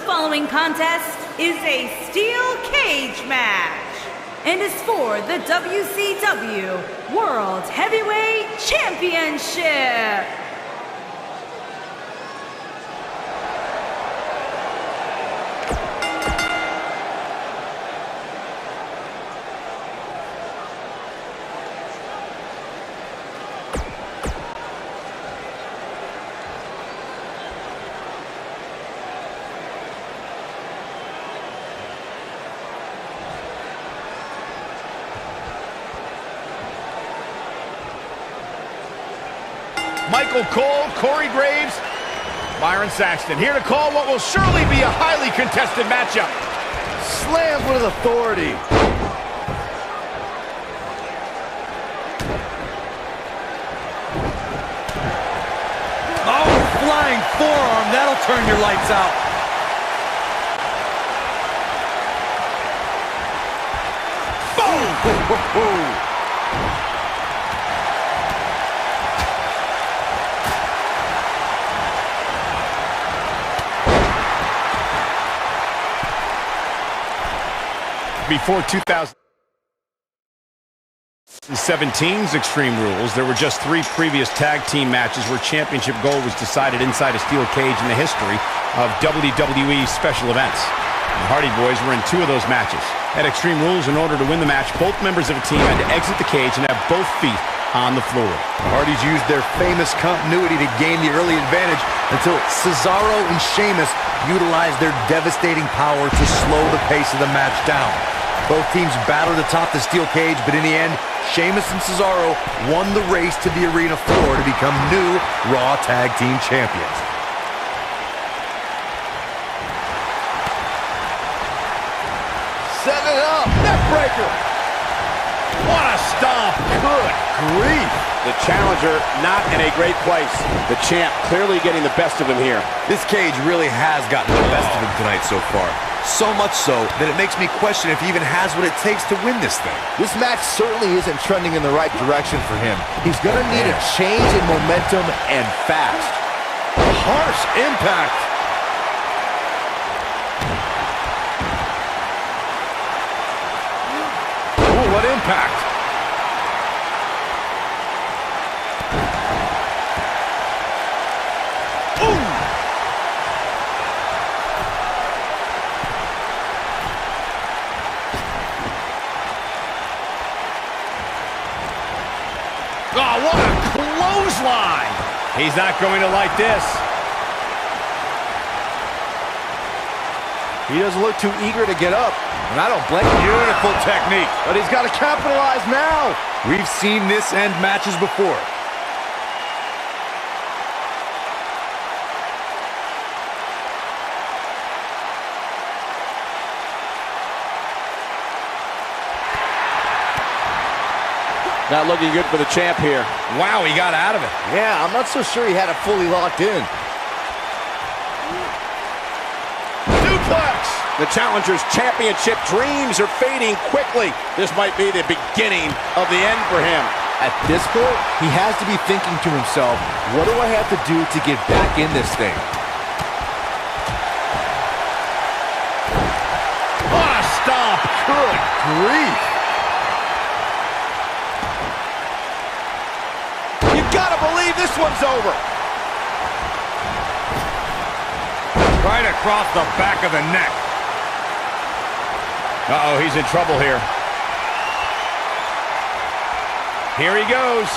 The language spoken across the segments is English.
following contest is a steel cage match and is for the WCW World Heavyweight Championship. Michael Cole, Corey Graves, Byron Saxton, here to call what will surely be a highly contested matchup. Slammed with authority. Oh, flying forearm, that'll turn your lights out. Boom! Before 2017's Extreme Rules, there were just 3 previous tag team matches where championship gold was decided inside a steel cage in the history of WWE special events. The Hardy Boys were in 2 of those matches. At Extreme Rules, in order to win the match, both members of a team had to exit the cage and have both feet on the floor. The Hardys used their famous continuity to gain the early advantage until Cesaro and Sheamus utilized their devastating power to slow the pace of the match down. Both teams battled atop the steel cage, but in the end, Sheamus and Cesaro won the race to the arena floor to become new Raw Tag Team Champions. Set it up, neckbreaker. What a stomp, good grief. The challenger not in a great place. The champ clearly getting the best of him here. This cage really has gotten the best of him tonight so far. So much so that it makes me question if he even has what it takes to win this thing. This match certainly isn't trending in the right direction for him. He's gonna need a change in momentum and fast. Harsh impact. Ooh, what impact. Oh, what a clothesline! He's not going to like this. He doesn't look too eager to get up, and I don't blame him. Beautiful technique. But he's got to capitalize now. We've seen this end matches before. Not looking good for the champ here. Wow, he got out of it. Yeah, I'm not so sure he had it fully locked in. Duplex! The challenger's championship dreams are fading quickly. This might be the beginning of the end for him. At this point, he has to be thinking to himself, what do I have to do to get back in this thing? What a stomp! Good grief! You gotta believe this one's over. Right across the back of the neck. Uh-oh, he's in trouble here. Here he goes.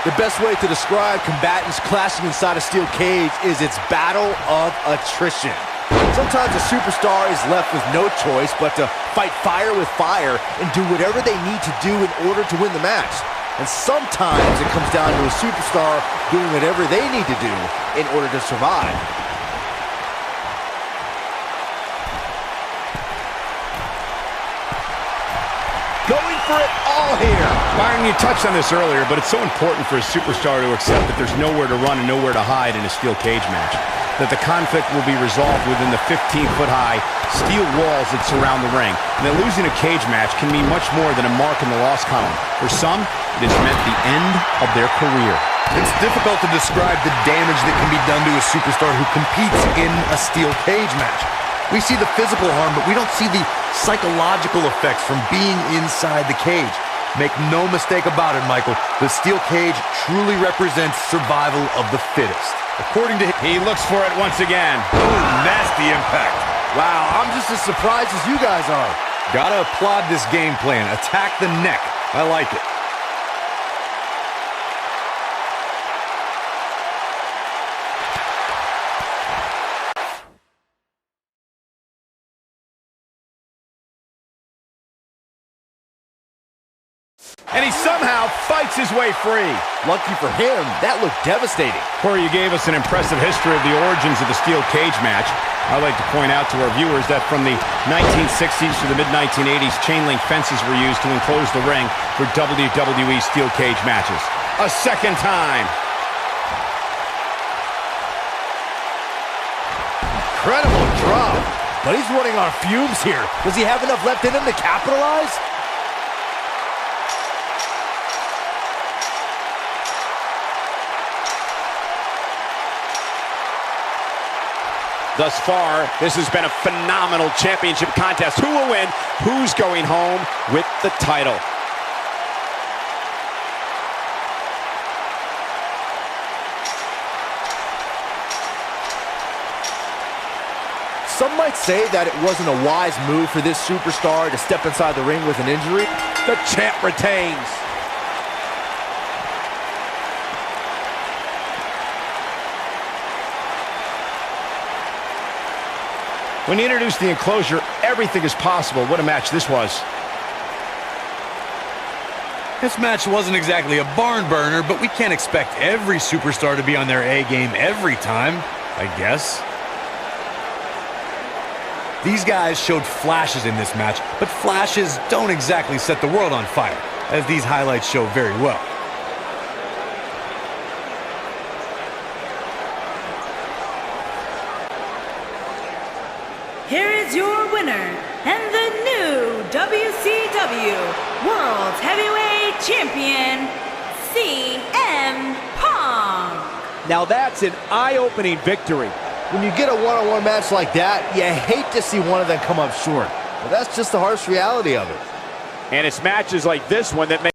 The best way to describe combatants clashing inside a steel cage is its battle of attrition. Sometimes a superstar is left with no choice but to fight fire with fire and do whatever they need to do in order to win the match. And sometimes it comes down to a superstar doing whatever they need to do in order to survive. going for it all here. Byron, you touched on this earlier, but it's so important for a superstar to accept that there's nowhere to run and nowhere to hide in a steel cage match. That the conflict will be resolved within the 15-foot-high steel walls that surround the ring. And that losing a cage match can mean much more than a mark in the loss column. For some, it has meant the end of their career. It's difficult to describe the damage that can be done to a superstar who competes in a steel cage match. We see the physical harm, but we don't see the psychological effects from being inside the cage. Make no mistake about it, Michael. The steel cage truly represents survival of the fittest. According to him, he looks for it once again. Ooh, nasty impact. Wow, I'm just as surprised as you guys are. Gotta applaud this game plan. Attack the neck. I like it. And he somehow fights his way free. Lucky for him, that looked devastating. Corey, you gave us an impressive history of the origins of the steel cage match. I'd like to point out to our viewers that from the 1960s to the mid-1980s, chain link fences were used to enclose the ring for WWE steel cage matches. A second time. Incredible drop. But he's running on fumes here. Does he have enough left in him to capitalize? Thus far, this has been a phenomenal championship contest. Who will win? Who's going home with the title? Some might say that it wasn't a wise move for this superstar to step inside the ring with an injury. The champ retains. When he introduced the enclosure, everything is possible. What a match this was. This match wasn't exactly a barn burner, but we can't expect every superstar to be on their A game every time, I guess. These guys showed flashes in this match, but flashes don't exactly set the world on fire, as these highlights show very well. Here is your winner, and the new WCW World Heavyweight Champion, CM Punk. Now that's an eye-opening victory. When you get a one-on-one match like that, you hate to see one of them come up short. But that's just the harsh reality of it. And it's matches like this one that make